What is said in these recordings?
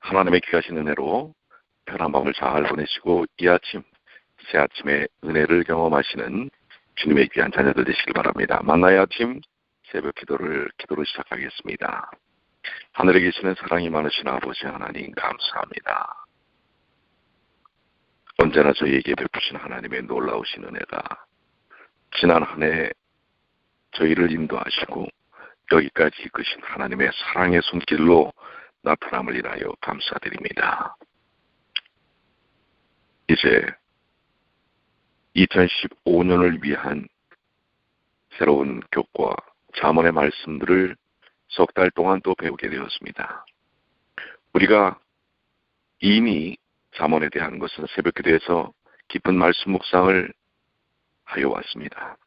하나님의 귀하신 은혜로 편한 밤을 잘 보내시고 이 아침, 새 아침의 은혜를 경험하시는 주님의 귀한 자녀들 되시길 바랍니다. 만나의 아침 새벽 기도로 시작하겠습니다. 하늘에 계시는 사랑이 많으신 아버지 하나님 감사합니다. 언제나 저희에게 베푸신 하나님의 놀라우신 은혜가 지난 한 해 저희를 인도하시고 여기까지 이끄신 하나님의 사랑의 손길로 나타남을 인하여 감사드립니다. 이제 2015년을 위한 새로운 교과 잠언의 말씀들을 석 달 동안 또 배우게 되었습니다. 우리가 이미 잠언에 대한 것은 새벽기도에서 깊은 말씀 묵상을 하여 왔습니다.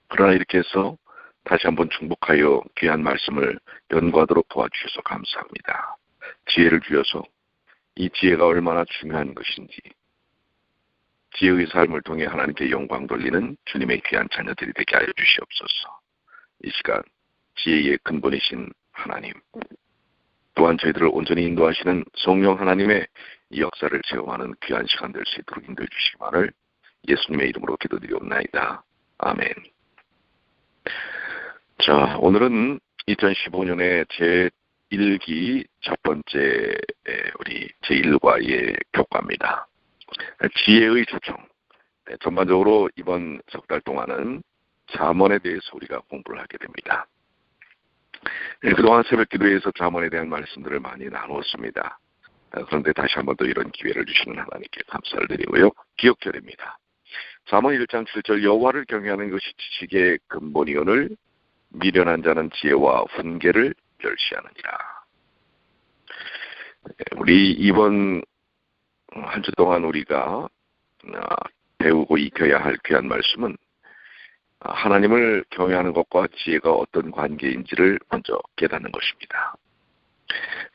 그러나 이렇게 해서 다시 한번 중복하여 귀한 말씀을 연구하도록 도와주셔서 감사합니다. 지혜를 주셔서 이 지혜가 얼마나 중요한 것인지 지혜의 삶을 통해 하나님께 영광 돌리는 주님의 귀한 자녀들이 되게 하여 주시옵소서. 이 시간 지혜의 근본이신 하나님, 또한 저희들을 온전히 인도하시는 성령 하나님의 역사를 체험하는 귀한 시간 될 수 있도록 인도해 주시기만을 예수님의 이름으로 기도드리옵나이다. 아멘. 자, 오늘은 2015년의 제1기 첫 번째 우리 제1과의 교과입니다. 지혜의 초청. 전반적으로 이번 석 달 동안은 잠언에 대해서 우리가 공부를 하게 됩니다. 그동안 새벽 기도에서 잠언에 대한 말씀들을 많이 나누었습니다. 그런데 다시 한번 더 이런 기회를 주시는 하나님께 감사를 드리고요. 기억절입니다. 잠언 1장 7절 여호와를 경외하는 것이 지식의 근본이오늘 미련한 자는 지혜와 훈계를 멸시하느니라. 우리 이번 한 주 동안 우리가 배우고 익혀야 할 귀한 말씀은 하나님을 경외하는 것과 지혜가 어떤 관계인지를 먼저 깨닫는 것입니다.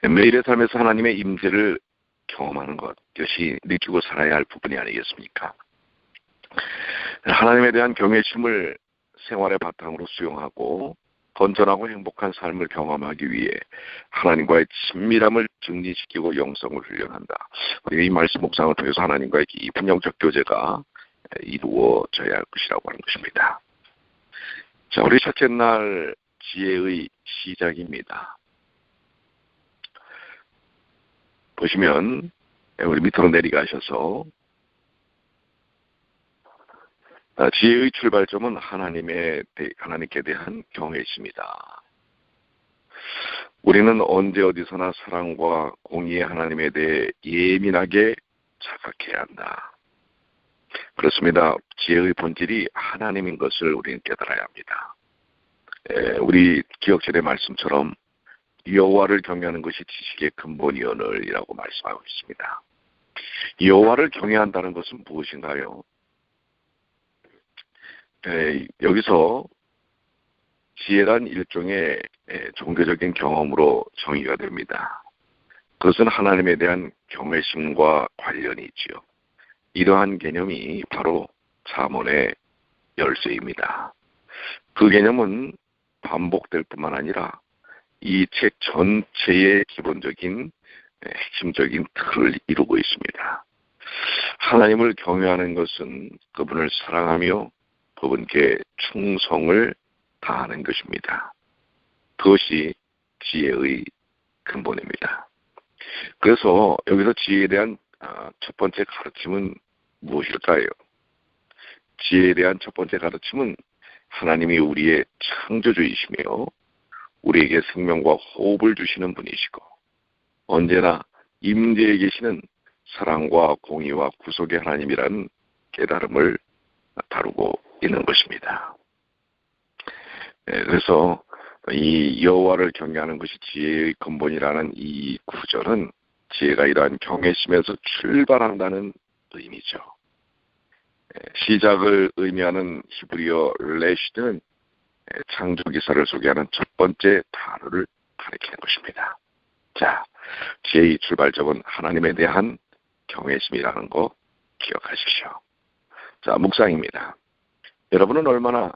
매일의 삶에서 하나님의 임재를 경험하는 것, 이것이 느끼고 살아야 할 부분이 아니겠습니까? 하나님에 대한 경외심을 생활의 바탕으로 수용하고 건전하고 행복한 삶을 경험하기 위해 하나님과의 친밀함을 증진시키고 영성을 훈련한다. 우리 이 말씀 묵상을 통해서 하나님과의 깊은 영적 교제가 이루어져야 할 것이라고 하는 것입니다. 자, 우리 첫째 날 지혜의 시작입니다. 보시면 우리 밑으로 내려가셔서 지혜의 출발점은 하나님께 대한 경외심이다. 우리는 언제 어디서나 사랑과 공의의 하나님에 대해 예민하게 자각해야 한다. 그렇습니다. 지혜의 본질이 하나님인 것을 우리는 깨달아야 합니다. 우리 기억절의 말씀처럼 여호와를 경외하는 것이 지식의 근본이오늘이라고 말씀하고 있습니다. 여호와를 경외한다는 것은 무엇인가요? 여기서 지혜란 일종의 종교적인 경험으로 정의가 됩니다. 그것은 하나님에 대한 경외심과 관련이 있지요. 이러한 개념이 바로 잠언의 열쇠입니다. 그 개념은 반복될 뿐만 아니라 이 책 전체의 기본적인 핵심적인 틀을 이루고 있습니다. 하나님을 경외하는 것은 그분을 사랑하며 그분께 충성을 다하는 것입니다. 그것이 지혜의 근본입니다. 그래서 여기서 지혜에 대한 첫 번째 가르침은 무엇일까요? 지혜에 대한 첫 번째 가르침은 하나님이 우리의 창조주이시며 우리에게 생명과 호흡을 주시는 분이시고 언제나 임재에 계시는 사랑과 공의와 구속의 하나님이라는 깨달음을 다루고 있는 것입니다. 그래서 이 여호와를 경외하는 것이 지혜의 근본이라는 이 구절은 지혜가 이러한 경외심에서 출발한다는 의미죠. 시작을 의미하는 히브리어 레시드는 창조기사를 소개하는 첫 번째 단어를 가리키는 것입니다. 자, 지혜의 출발점은 하나님에 대한 경외심이라는 거 기억하십시오. 자, 묵상입니다. 여러분은 얼마나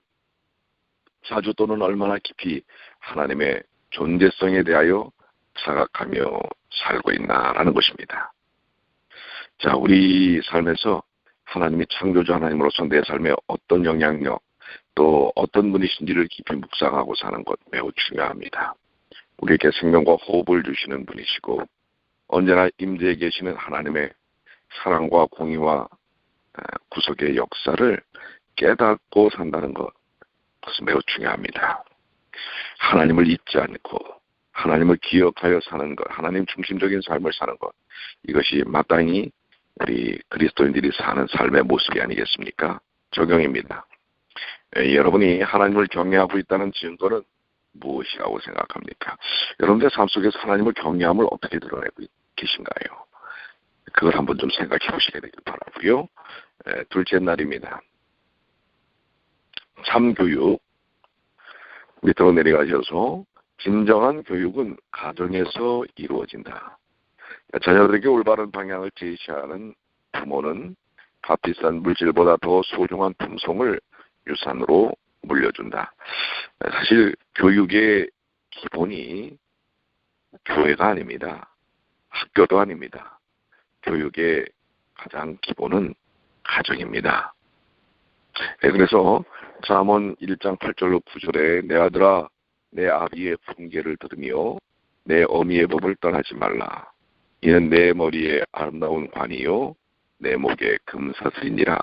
자주 또는 얼마나 깊이 하나님의 존재성에 대하여 자각하며 살고 있나라는 것입니다. 자, 우리 삶에서 하나님이 창조주 하나님으로서 내 삶에 어떤 영향력, 또 어떤 분이신지를 깊이 묵상하고 사는 것 매우 중요합니다. 우리에게 생명과 호흡을 주시는 분이시고 언제나 임재해 계시는 하나님의 사랑과 공의와 구속의 역사를 깨닫고 산다는 것, 그것은 매우 중요합니다. 하나님을 잊지 않고 하나님을 기억하여 사는 것, 하나님 중심적인 삶을 사는 것, 이것이 마땅히 우리 그리스도인들이 사는 삶의 모습이 아니겠습니까? 적용입니다. 여러분이 하나님을 경외하고 있다는 증거는 무엇이라고 생각합니까? 여러분의 삶 속에서 하나님을 경외함을 어떻게 드러내고 계신가요? 그걸 한번 좀 생각해 보시게 되길 바라고요. 둘째 날입니다. 참교육, 밑으로 내려가셔서 진정한 교육은 가정에서 이루어진다. 자녀들에게 올바른 방향을 제시하는 부모는 값비싼 물질보다 더 소중한 품성을 유산으로 물려준다. 사실 교육의 기본이 교회가 아닙니다. 학교도 아닙니다. 교육의 가장 기본은 가정입니다. 그래서 잠언 1장 8절로 9절에 내 아들아 내 아비의 훈계를 들으며 내 어미의 법을 떠나지 말라. 이는 내 머리에 아름다운 관이요 내 목에 금사슬이니라.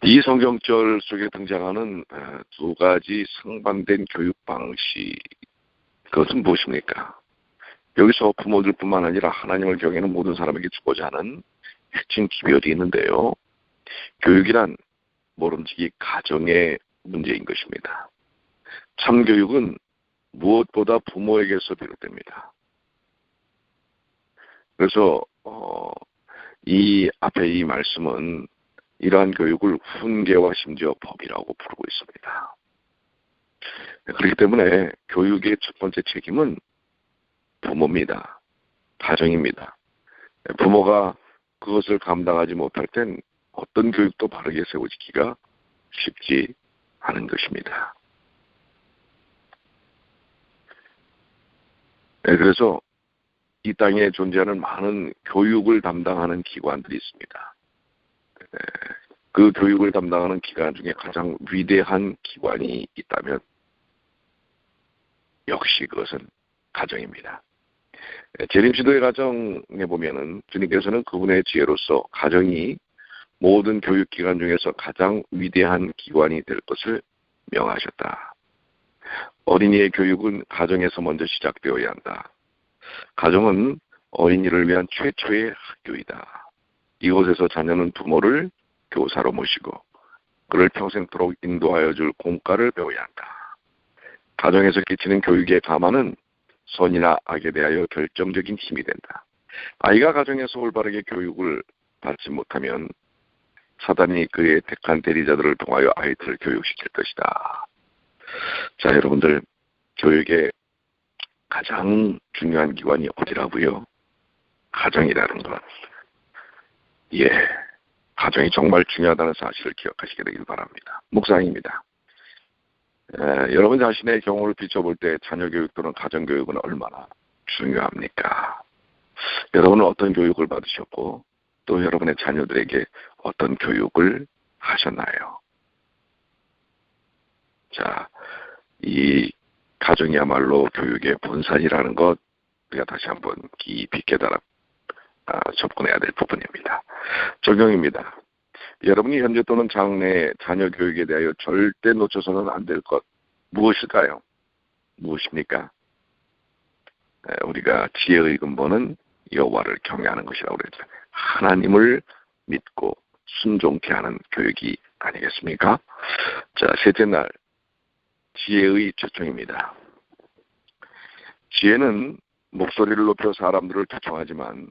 이 성경절 속에 등장하는 두 가지 상반된 교육 방식, 그것은 무엇입니까? 여기서 부모들뿐만 아니라 하나님을 경외하는 모든 사람에게 주고자 하는 핵심 기별이 있는데요. 교육이란 모름지기 가정의 문제인 것입니다. 참교육은 무엇보다 부모에게서 비롯됩니다. 그래서 이 앞에 이 말씀은 이러한 교육을 훈계와 심지어 법이라고 부르고 있습니다. 그렇기 때문에 교육의 첫 번째 책임은 부모입니다. 가정입니다. 부모가 그것을 감당하지 못할 땐 어떤 교육도 바르게 세워지기가 쉽지 않은 것입니다. 그래서 이 땅에 존재하는 많은 교육을 담당하는 기관들이 있습니다. 그 교육을 담당하는 기관 중에 가장 위대한 기관이 있다면 역시 그것은 가정입니다. 재림시도의 가정에 보면은 주님께서는 그분의 지혜로서 가정이 모든 교육기관 중에서 가장 위대한 기관이 될 것을 명하셨다. 어린이의 교육은 가정에서 먼저 시작되어야 한다. 가정은 어린이를 위한 최초의 학교이다. 이곳에서 자녀는 부모를 교사로 모시고 그를 평생토록 인도하여 줄 공과를 배워야 한다. 가정에서 끼치는 교육의 가마는 선이나 악에 대하여 결정적인 힘이 된다. 아이가 가정에서 올바르게 교육을 받지 못하면 사단이 그의 택한 대리자들을 통하여 아이들을 교육시킬 것이다. 자, 여러분들, 교육의 가장 중요한 기관이 어디라고요? 가정이라는 것. 예, 가정이 정말 중요하다는 사실을 기억하시게 되길 바랍니다. 묵상입니다. 여러분 자신의 경우를 비춰볼 때 자녀 교육 또는 가정 교육은 얼마나 중요합니까? 여러분은 어떤 교육을 받으셨고 또 여러분의 자녀들에게 어떤 교육을 하셨나요? 자, 이 가정이야말로 교육의 본산이라는 것 우리가 다시 한번 깊이 깨달아 접근해야 될 부분입니다. 적용입니다. 여러분이 현재 또는 장래 자녀 교육에 대하여 절대 놓쳐서는 안 될 것 무엇일까요? 무엇입니까? 우리가 지혜의 근본은 여호와를 경외하는 것이라고 그랬죠. 하나님을 믿고 순종케 하는 교육이 아니겠습니까? 자, 셋째 날 지혜의 초청입니다. 지혜는 목소리를 높여 사람들을 초청하지만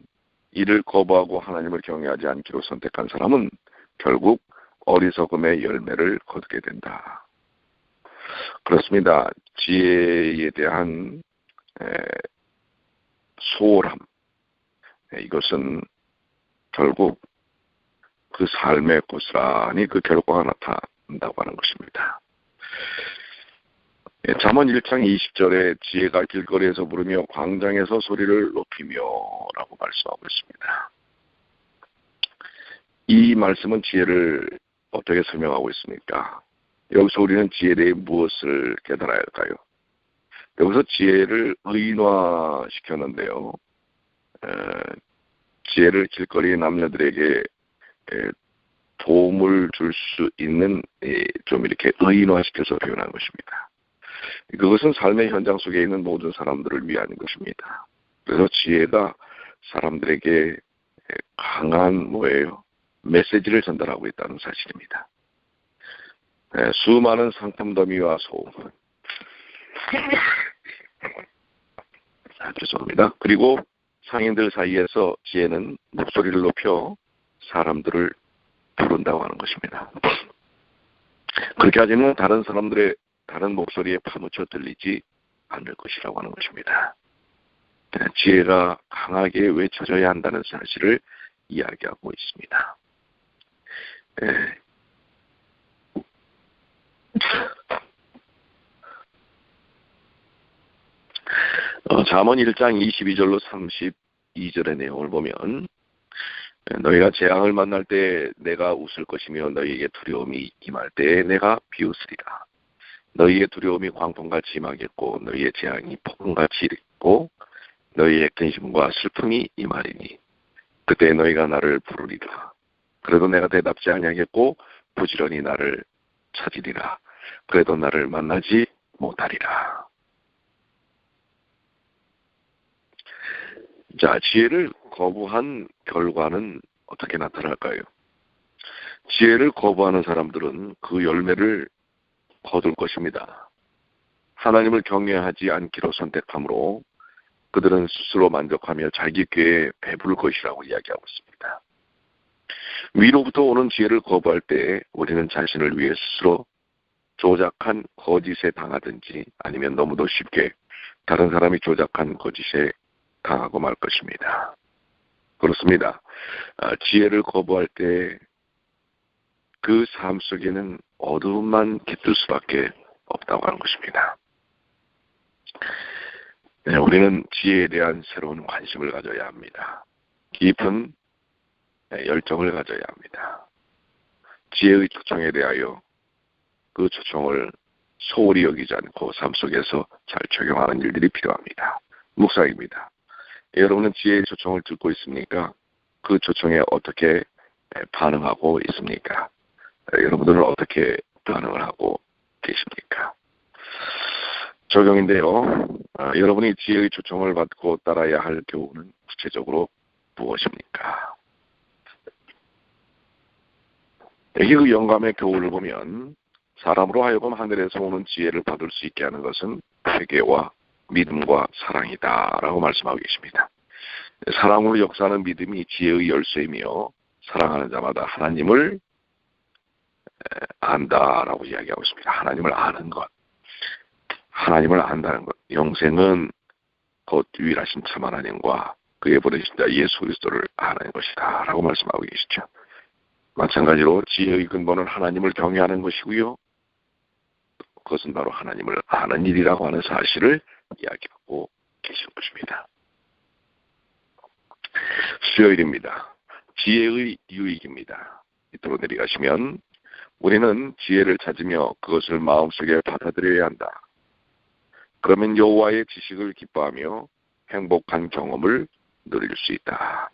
이를 거부하고 하나님을 경외하지 않기로 선택한 사람은 결국 어리석음의 열매를 거두게 된다. 그렇습니다. 지혜에 대한 소홀함, 이것은 결국 그 삶에 고스란히 그 결과가 나타난다고 하는 것입니다. 잠언 1장 20절에 지혜가 길거리에서 부르며 광장에서 소리를 높이며 라고 말씀하고 있습니다. 이 말씀은 지혜를 어떻게 설명하고 있습니까? 여기서 우리는 지혜에 대해 무엇을 깨달아야 할까요? 여기서 지혜를 의인화시켰는데요. 지혜를 길거리 남녀들에게 도움을 줄 수 있는 좀 이렇게 의인화시켜서 표현한 것입니다. 그것은 삶의 현장 속에 있는 모든 사람들을 위한 것입니다. 그래서 지혜가 사람들에게 강한 메시지를 전달하고 있다는 사실입니다. 수많은 상품 더미와 소음, 죄송합니다. 그리고 상인들 사이에서 지혜는 목소리를 높여 사람들을 부른다고 하는 것입니다. 그렇게 하지만 다른 사람들의 다른 목소리에 파묻혀 들리지 않을 것이라고 하는 것입니다. 지혜가 강하게 외쳐져야 한다는 사실을 이야기하고 있습니다. 잠언 1장 22절로 32절의 내용을 보면 너희가 재앙을 만날 때 내가 웃을 것이며 너희에게 두려움이 임할 때 내가 비웃으리라. 너희의 두려움이 광풍같이 임하겠고 너희의 재앙이 폭풍같이 일겠고 너희의 근심과 슬픔이 임하리니 그때 너희가 나를 부르리라. 그래도 내가 대답지 아니하겠고 부지런히 나를 찾으리라. 그래도 나를 만나지 못하리라. 자, 지혜를 거부한 결과는 어떻게 나타날까요? 지혜를 거부하는 사람들은 그 열매를 거둘 것입니다. 하나님을 경외하지 않기로 선택함으로 그들은 스스로 만족하며 자기 꾀에 배부를 것이라고 이야기하고 있습니다. 위로부터 오는 지혜를 거부할 때 우리는 자신을 위해 스스로 조작한 거짓에 당하든지 아니면 너무도 쉽게 다른 사람이 조작한 거짓에 당하고 말 것입니다. 그렇습니다. 지혜를 거부할 때 그 삶 속에는 어두움만 깃들 수밖에 없다고 하는 것입니다. 우리는 지혜에 대한 새로운 관심을 가져야 합니다. 깊은 열정을 가져야 합니다. 지혜의 초청에 대하여 그 초청을 소홀히 여기지 않고 삶 속에서 잘 적용하는 일들이 필요합니다. 묵상입니다. 여러분은 지혜의 초청을 듣고 있습니까? 그 초청에 어떻게 반응하고 있습니까? 여러분들은 어떻게 반응을 하고 계십니까? 적용인데요. 여러분이 지혜의 초청을 받고 따라야 할 교훈은 구체적으로 무엇입니까? 여기 그 영감의 교훈을 보면 사람으로 하여금 하늘에서 오는 지혜를 받을 수 있게 하는 것은 회개와 믿음과 사랑이다라고 말씀하고 계십니다. 사랑으로 역사하는 믿음이 지혜의 열쇠이며 사랑하는 자마다 하나님을 안다라고 이야기하고 있습니다. 하나님을 아는 것, 하나님을 안다는 것, 영생은 곧 유일하신 참 하나님과 그의 보내신 자 예수 그리스도를 아는 것이다 라고 말씀하고 계시죠. 마찬가지로 지혜의 근본은 하나님을 경외하는 것이고요. 그것은 바로 하나님을 아는 일이라고 하는 사실을 이야기하고 계신 것입니다. 수요일입니다. 지혜의 유익입니다. 밑으로 내려가시면 우리는 지혜를 찾으며 그것을 마음속에 받아들여야 한다. 그러면 여호와의 지식을 기뻐하며 행복한 경험을 누릴 수 있다.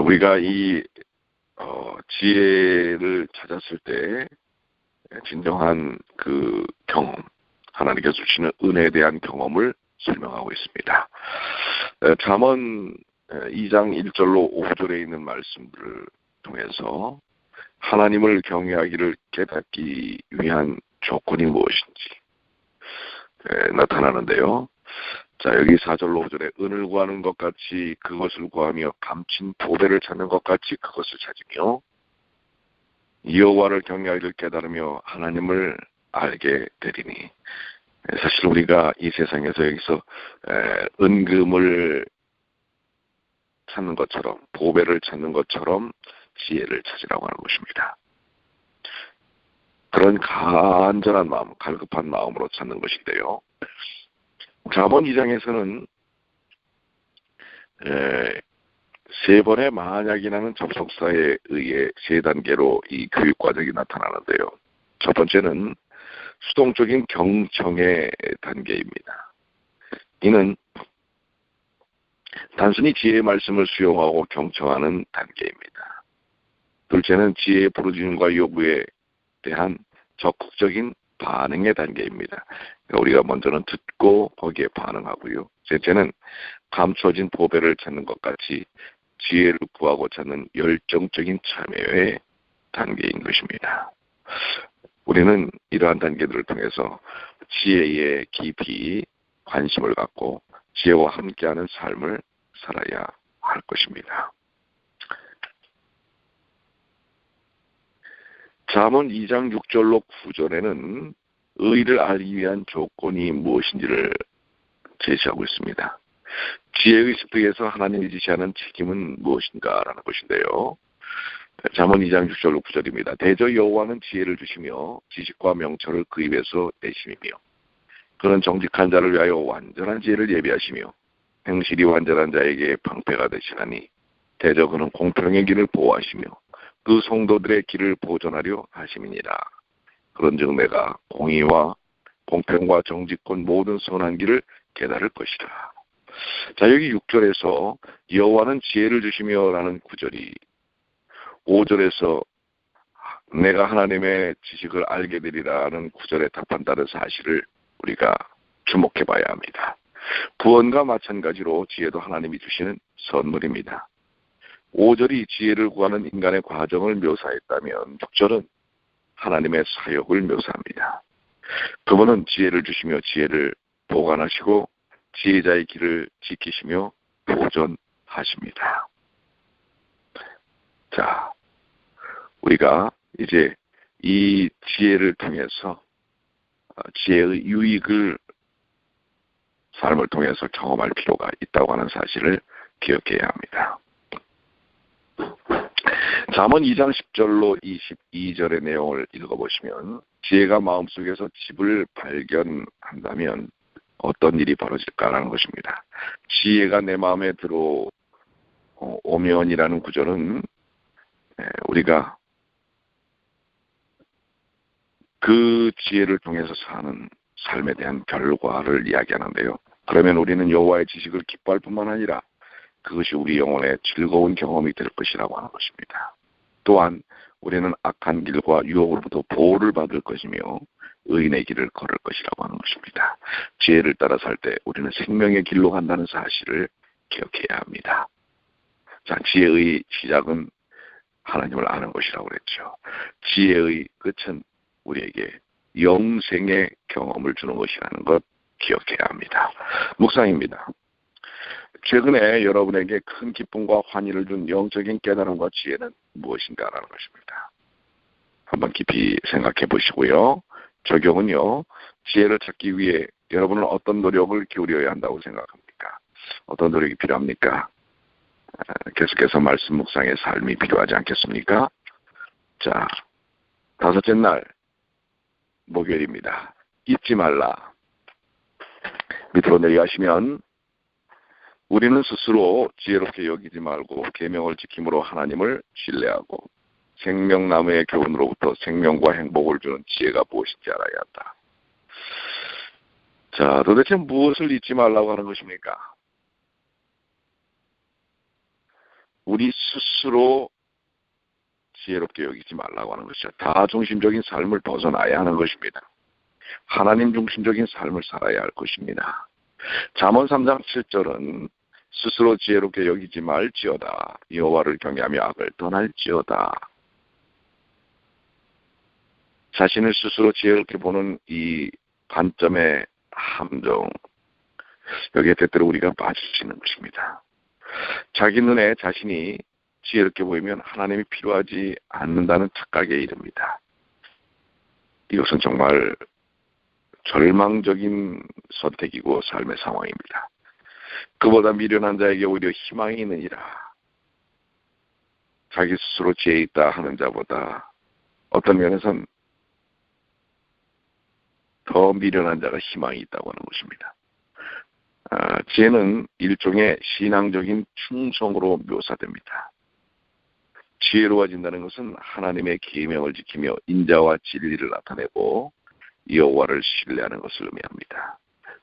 우리가 이 지혜를 찾았을 때 진정한 그 경험, 하나님께서 주시는 은혜에 대한 경험을 설명하고 있습니다. 잠언 2장 1절로 5절에 있는 말씀들을 통해서 하나님을 경외하기를 깨닫기 위한 조건이 무엇인지 나타나는데요. 자, 여기 4절로 5절에 은을 구하는 것 같이 그것을 구하며 감친 보배를 찾는 것 같이 그것을 찾으며 여호와를 경외하기를 깨달으며 하나님을 알게 되리니. 사실 우리가 이 세상에서 여기서 은금을 찾는 것처럼 보배를 찾는 것처럼 지혜를 찾으라고 하는 것입니다. 그런 간절한 마음, 갈급한 마음으로 찾는 것인데요. 잠언 2장에서는 세 번의 만약이라는 접속사에 의해 세 단계로 이 교육 과정이 나타나는데요. 첫 번째는 수동적인 경청의 단계입니다. 이는 단순히 지혜의 말씀을 수용하고 경청하는 단계입니다. 둘째는 지혜의 부르짖음과 요구에 대한 적극적인 반응의 단계입니다. 그러니까 우리가 먼저는 듣고 거기에 반응하고요. 셋째는 감춰진 보배를 찾는 것 같이 지혜를 구하고 찾는 열정적인 참여의 단계인 것입니다. 우리는 이러한 단계들을 통해서 지혜에 깊이 관심을 갖고 지혜와 함께하는 삶을 살아야 할 것입니다. 잠언 2장 6절로 9절에는 의를 알기 위한 조건이 무엇인지를 제시하고 있습니다. 지혜의 습득에서 하나님이 지시하는 책임은 무엇인가라는 것인데요. 잠언 2장 6절로 9절입니다. 대저 여호와는 지혜를 주시며 지식과 명철을 그 입에서 내심이며 그는 정직한 자를 위하여 완전한 지혜를 예비하시며 행실이 완전한 자에게 방패가 되시나니 대저 그는 공평의 길을 보호하시며 그 성도들의 길을 보존하려 하심이니라. 그런즉 내가 공의와 공평과 정직권 모든 선한 길을 깨달을 것이라. 자, 여기 6절에서 여호와는 지혜를 주시며 라는 구절이 5절에서 내가 하나님의 지식을 알게 되리라는 구절에 답한다는 사실을 우리가 주목해 봐야 합니다. 구원과 마찬가지로 지혜도 하나님이 주시는 선물입니다. 5절이 지혜를 구하는 인간의 과정을 묘사했다면 6절은 하나님의 사역을 묘사합니다. 그분은 지혜를 주시며 지혜를 보관하시고 지혜자의 길을 지키시며 보존하십니다. 자, 우리가 이제 이 지혜를 통해서 지혜의 유익을 삶을 통해서 경험할 필요가 있다고 하는 사실을 기억해야 합니다. 잠언 2장 10절로 22절의 내용을 읽어보시면 지혜가 마음속에서 집을 발견한다면 어떤 일이 벌어질까라는 것입니다. 지혜가 내 마음에 들어오면이라는 구절은 우리가 그 지혜를 통해서 사는 삶에 대한 결과를 이야기하는데요. 그러면 우리는 여호와의 지식을 기뻐할 뿐만 아니라 그것이 우리 영혼의 즐거운 경험이 될 것이라고 하는 것입니다. 또한 우리는 악한 길과 유혹으로부터 보호를 받을 것이며 의인의 길을 걸을 것이라고 하는 것입니다. 지혜를 따라 살 때 우리는 생명의 길로 간다는 사실을 기억해야 합니다. 자, 지혜의 시작은 하나님을 아는 것이라고 그랬죠. 지혜의 끝은 우리에게 영생의 경험을 주는 것이라는 것 기억해야 합니다. 묵상입니다. 최근에 여러분에게 큰 기쁨과 환희를 준 영적인 깨달음과 지혜는 무엇인가라는 것입니다. 한번 깊이 생각해 보시고요. 적용은요. 지혜를 찾기 위해 여러분은 어떤 노력을 기울여야 한다고 생각합니까? 어떤 노력이 필요합니까? 계속해서 말씀 묵상의 삶이 필요하지 않겠습니까? 자, 다섯째 날 목요일입니다. 잊지 말라. 밑으로 내려가시면 우리는 스스로 지혜롭게 여기지 말고 계명을 지킴으로 하나님을 신뢰하고 생명나무의 교훈으로부터 생명과 행복을 주는 지혜가 무엇인지 알아야 한다. 자, 도대체 무엇을 잊지 말라고 하는 것입니까? 우리 스스로 지혜롭게 여기지 말라고 하는 것이죠. 다중심적인 삶을 벗어나야 하는 것입니다. 하나님 중심적인 삶을 살아야 할 것입니다. 잠언 3장 7절은 스스로 지혜롭게 여기지 말지어다. 여호와를 경외하며 악을 떠날지어다. 자신을 스스로 지혜롭게 보는 이 관점의 함정, 여기에 때때로 우리가 빠질 수 있는 것입니다. 자기 눈에 자신이 지혜롭게 보이면 하나님이 필요하지 않는다는 착각에 이릅니다. 이것은 정말 절망적인 선택이고 삶의 상황입니다. 그보다 미련한 자에게 오히려 희망이 있느니라. 자기 스스로 지혜 있다 하는 자보다 어떤 면에선 더 미련한 자가 희망이 있다고 하는 것입니다. 지혜는 일종의 신앙적인 충성으로 묘사됩니다. 지혜로워진다는 것은 하나님의 계명을 지키며 인자와 진리를 나타내고 여호와를 신뢰하는 것을 의미합니다.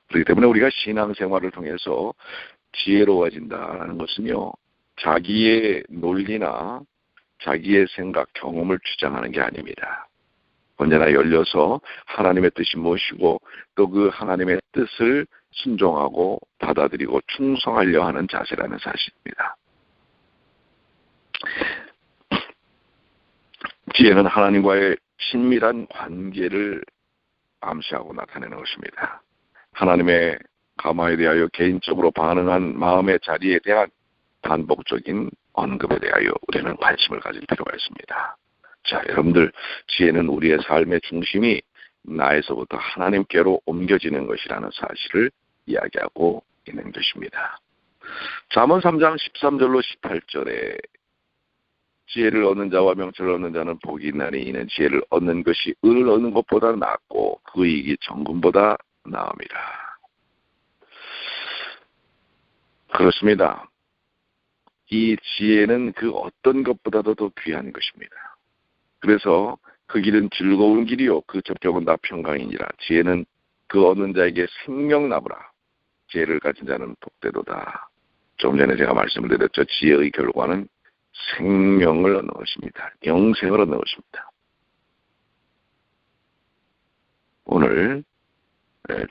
그렇기 때문에 우리가 신앙생활을 통해서 지혜로워진다는 것은요, 자기의 논리나 자기의 생각, 경험을 주장하는 게 아닙니다. 언제나 열려서 하나님의 뜻이 무엇이고 또 그 하나님의 뜻을 순종하고 받아들이고 충성하려 하는 자세라는 사실입니다. 지혜는 하나님과의 친밀한 관계를 암시하고 나타내는 것입니다. 하나님의 감화에 대하여 개인적으로 반응한 마음의 자리에 대한 반복적인 언급에 대하여 우리는 관심을 가질 필요가 있습니다. 자, 여러분들, 지혜는 우리의 삶의 중심이 나에서부터 하나님께로 옮겨지는 것이라는 사실을 이야기하고 있는 것입니다. 잠언 3장 13절로 18절에 지혜를 얻는 자와 명철을 얻는 자는 복이 있나니 이는 지혜를 얻는 것이 을을 얻는 것보다 낫고 그 이익이 정금보다 나음이라. 그렇습니다. 이 지혜는 그 어떤 것보다도 더 귀한 것입니다. 그래서 그 길은 즐거운 길이요 그 접경은 다 평강이니라. 지혜는 그 얻는 자에게 생명나무라. 지혜를 가진 자는 복되도다. 좀 전에 제가 말씀을 드렸죠. 지혜의 결과는 생명을 얻는 것입니다. 영생을 얻는 것입니다. 오늘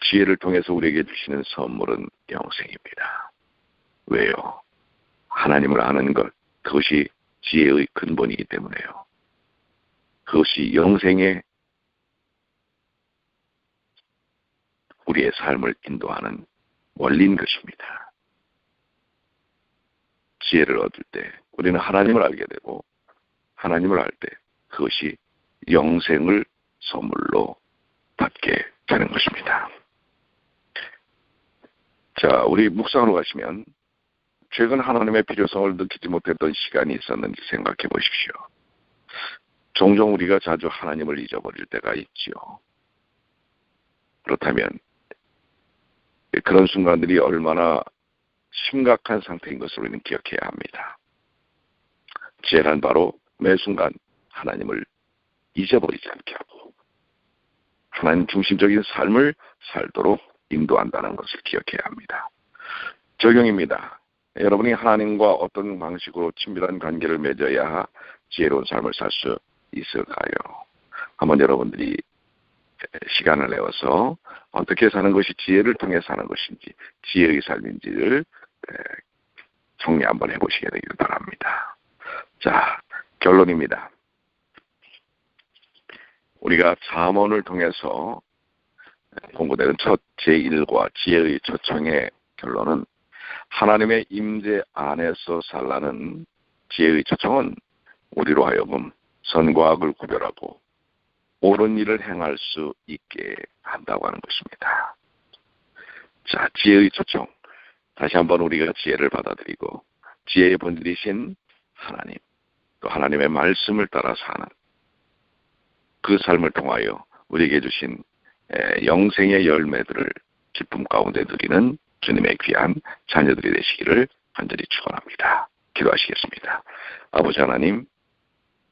지혜를 통해서 우리에게 주시는 선물은 영생입니다. 왜요? 하나님을 아는 것, 그것이 지혜의 근본이기 때문에요. 그것이 영생의 우리의 삶을 인도하는 원리인 것입니다. 지혜를 얻을 때 우리는 하나님을 알게 되고 하나님을 알 때 그것이 영생을 선물로 받게 되는 것입니다. 자, 우리 묵상으로 가시면 최근 하나님의 필요성을 느끼지 못했던 시간이 있었는지 생각해 보십시오. 종종 우리가 자주 하나님을 잊어버릴 때가 있지요. 그렇다면 그런 순간들이 얼마나 심각한 상태인 것을 우리는 기억해야 합니다. 지혜란 바로 매 순간 하나님을 잊어버리지 않게 하고 하나님 중심적인 삶을 살도록 인도한다는 것을 기억해야 합니다. 적용입니다. 여러분이 하나님과 어떤 방식으로 친밀한 관계를 맺어야 지혜로운 삶을 살 수 있을까요? 한번 여러분들이 시간을 내어서 어떻게 사는 것이 지혜를 통해 사는 것인지, 지혜의 삶인지를 정리 한번 해보시게 되길 바랍니다. 자, 결론입니다. 우리가 잠언을 통해서 공부되는 첫 제1과 지혜의 초청의 결론은 하나님의 임재 안에서 살라는 지혜의 초청은 우리로 하여금 선과 악을 구별하고 옳은 일을 행할 수 있게 한다고 하는 것입니다. 자, 지혜의 초청. 다시 한번 우리가 지혜를 받아들이고 지혜의 본질이신 하나님, 또 하나님의 말씀을 따라 사는 그 삶을 통하여 우리에게 주신 영생의 열매들을 기쁨 가운데 누리는 주님의 귀한 자녀들이 되시기를 간절히 축원합니다. 기도하시겠습니다. 아버지 하나님,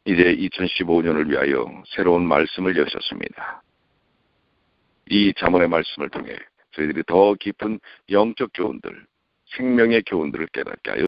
이제 2015년을 위하여 새로운 말씀을 여셨습니다. 이 잠언의 말씀을 통해 저희들이 더 깊은 영적 교훈들, 생명의 교훈들을 깨닫게 하여